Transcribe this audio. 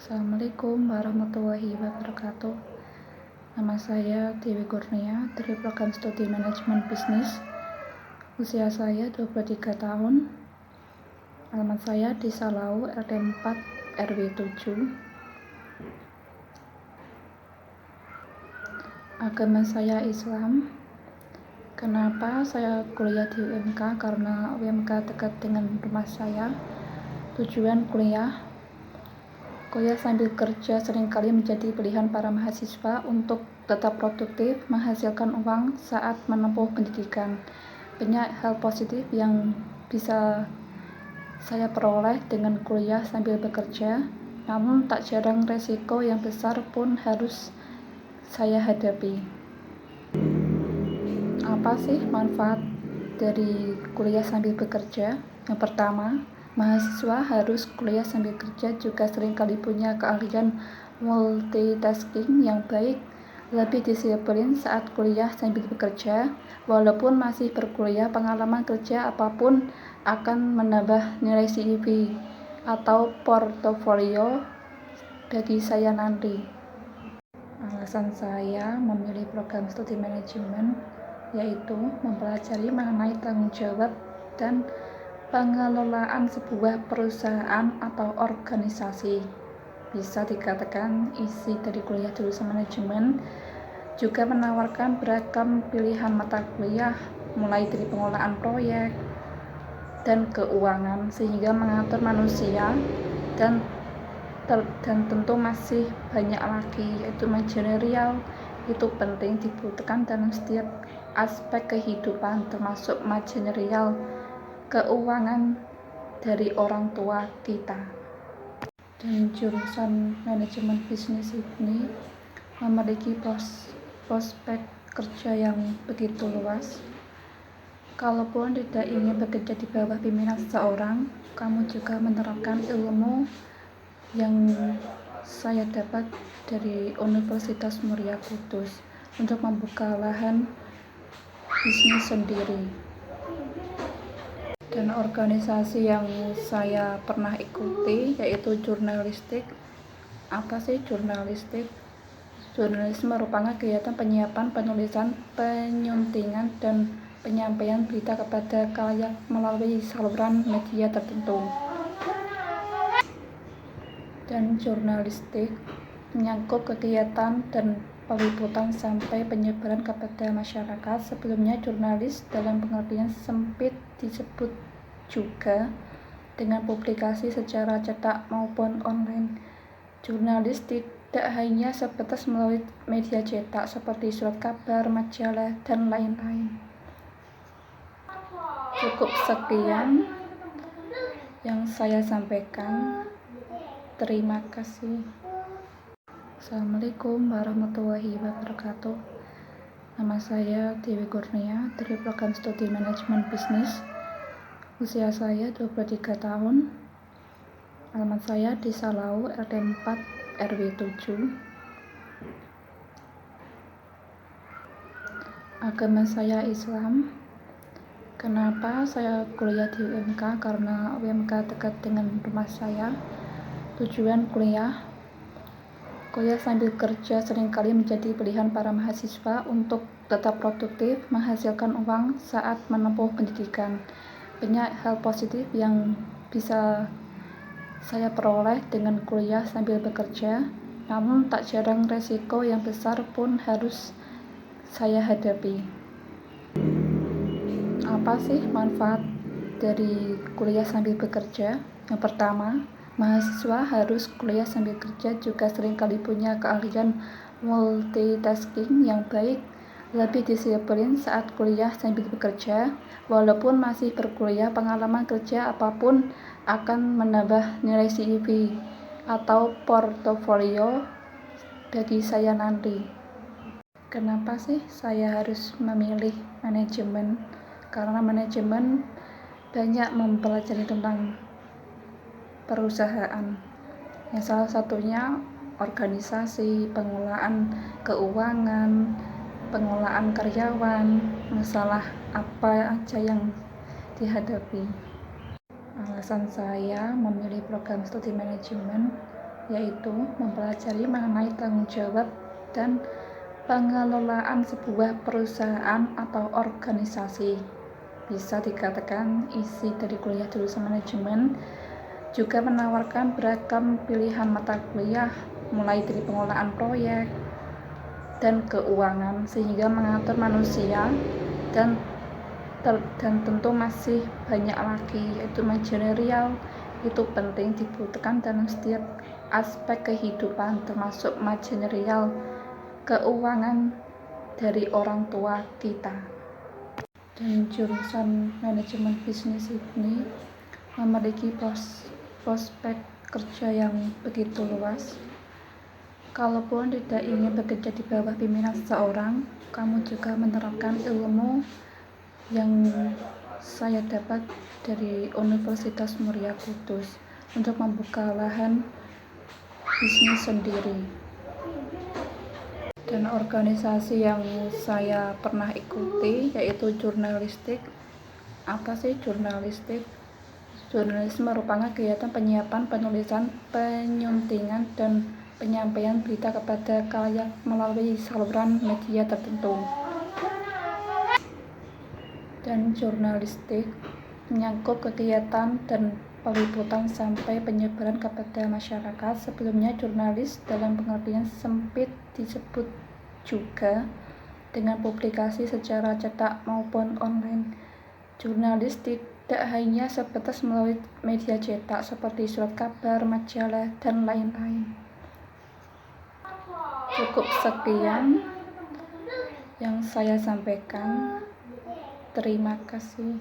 Assalamualaikum warahmatullahi wabarakatuh. Nama saya Dewi Kurnia dari program studi manajemen bisnis. Usia saya 23 tahun. Alamat saya di Salau RT 4 RW 7. Agama saya Islam. Kenapa saya kuliah di UMK? Karena UMK dekat dengan rumah saya. Tujuan kuliah sambil kerja seringkali menjadi pilihan para mahasiswa untuk tetap produktif, menghasilkan uang saat menempuh pendidikan. Banyak hal positif yang bisa saya peroleh dengan kuliah sambil bekerja, namun tak jarang resiko yang besar pun harus saya hadapi. Apa sih manfaat dari kuliah sambil bekerja? Yang pertama, mahasiswa harus kuliah sambil kerja juga seringkali punya keahlian multitasking yang baik, lebih disiplin saat kuliah sambil bekerja. Walaupun masih berkuliah, pengalaman kerja apapun akan menambah nilai CV atau portofolio bagi saya nanti. Alasan saya memilih program studi manajemen yaitu mempelajari mengenai tanggung jawab dan pengelolaan sebuah perusahaan atau organisasi. Bisa dikatakan isi dari kuliah jurusan manajemen juga menawarkan beragam pilihan mata kuliah, mulai dari pengelolaan proyek dan keuangan, sehingga mengatur manusia dan tentu masih banyak lagi, yaitu manajerial. Itu penting dibutuhkan dalam setiap aspek kehidupan, termasuk manajerial keuangan dari orang tua kita. Dan jurusan manajemen bisnis ini memiliki prospek kerja yang begitu luas. Kalaupun tidak ingin bekerja di bawah pimpinan seseorang, kamu juga menerapkan ilmu yang saya dapat dari Universitas Muria Kudus untuk membuka lahan bisnis sendiri. Dan organisasi yang saya pernah ikuti yaitu jurnalistik. Apa sih jurnalistik? Jurnalisme merupakan kegiatan penyiapan, penulisan, penyuntingan, dan penyampaian berita kepada khalayak melalui saluran media tertentu. Dan jurnalistik menyangkut kegiatan dan peliputan sampai penyebaran kepada masyarakat. Sebelumnya jurnalis dalam pengertian sempit disebut juga dengan publikasi secara cetak maupun online. Jurnalis tidak hanya sebatas melalui media cetak seperti surat kabar, majalah, dan lain-lain. Cukup sekian yang saya sampaikan. Terima kasih. Assalamualaikum warahmatullahi wabarakatuh. Nama saya Dewi Kurnia dari program studi manajemen bisnis. Usia saya 23 tahun. Alamat saya di Salau RT 4 RW 7. Agama saya Islam. Kenapa saya kuliah di UMK? Karena UMK dekat dengan rumah saya. Tujuan kuliah sambil kerja seringkali menjadi pilihan para mahasiswa untuk tetap produktif, menghasilkan uang saat menempuh pendidikan. Banyak hal positif yang bisa saya peroleh dengan kuliah sambil bekerja, namun tak jarang resiko yang besar pun harus saya hadapi. Apa sih manfaat dari kuliah sambil bekerja? Yang pertama, mahasiswa harus kuliah sambil kerja juga seringkali punya keahlian multitasking yang baik, lebih disiplin saat kuliah sambil bekerja. Walaupun masih berkuliah, pengalaman kerja apapun akan menambah nilai CV atau portofolio bagi saya nanti. Kenapa sih saya harus memilih manajemen? Karena manajemen banyak mempelajari tentang perusahaan, yang salah satunya organisasi, pengelolaan keuangan, pengelolaan karyawan, masalah apa aja yang dihadapi. Alasan saya memilih program studi manajemen yaitu mempelajari mengenai tanggung jawab dan pengelolaan sebuah perusahaan atau organisasi. Bisa dikatakan isi dari kuliah jurusan manajemen juga menawarkan beragam pilihan mata kuliah, mulai dari pengelolaan proyek dan keuangan, sehingga mengatur manusia dan tentu masih banyak lagi, yaitu manajerial. Itu penting dibutuhkan dalam setiap aspek kehidupan, termasuk manajerial keuangan dari orang tua kita. Dan jurusan manajemen bisnis ini memiliki prospek kerja yang begitu luas. Kalaupun tidak ingin bekerja di bawah pimpinan seseorang, kamu juga menerapkan ilmu yang saya dapat dari Universitas Muria Kudus untuk membuka lahan bisnis sendiri. Dan organisasi yang saya pernah ikuti yaitu jurnalistik. Apa sih jurnalistik? Jurnalisme merupakan kegiatan penyiapan, penulisan, penyuntingan, dan penyampaian berita kepada khalayak melalui saluran media tertentu. Dan jurnalistik menyangkut kegiatan dan peliputan sampai penyebaran kepada masyarakat. Sebelumnya jurnalis dalam pengertian sempit disebut juga dengan publikasi secara cetak maupun online. Jurnalis tidak hanya sebatas melalui media cetak seperti surat kabar, majalah, dan lain-lain. Cukup sekian yang saya sampaikan. Terima kasih.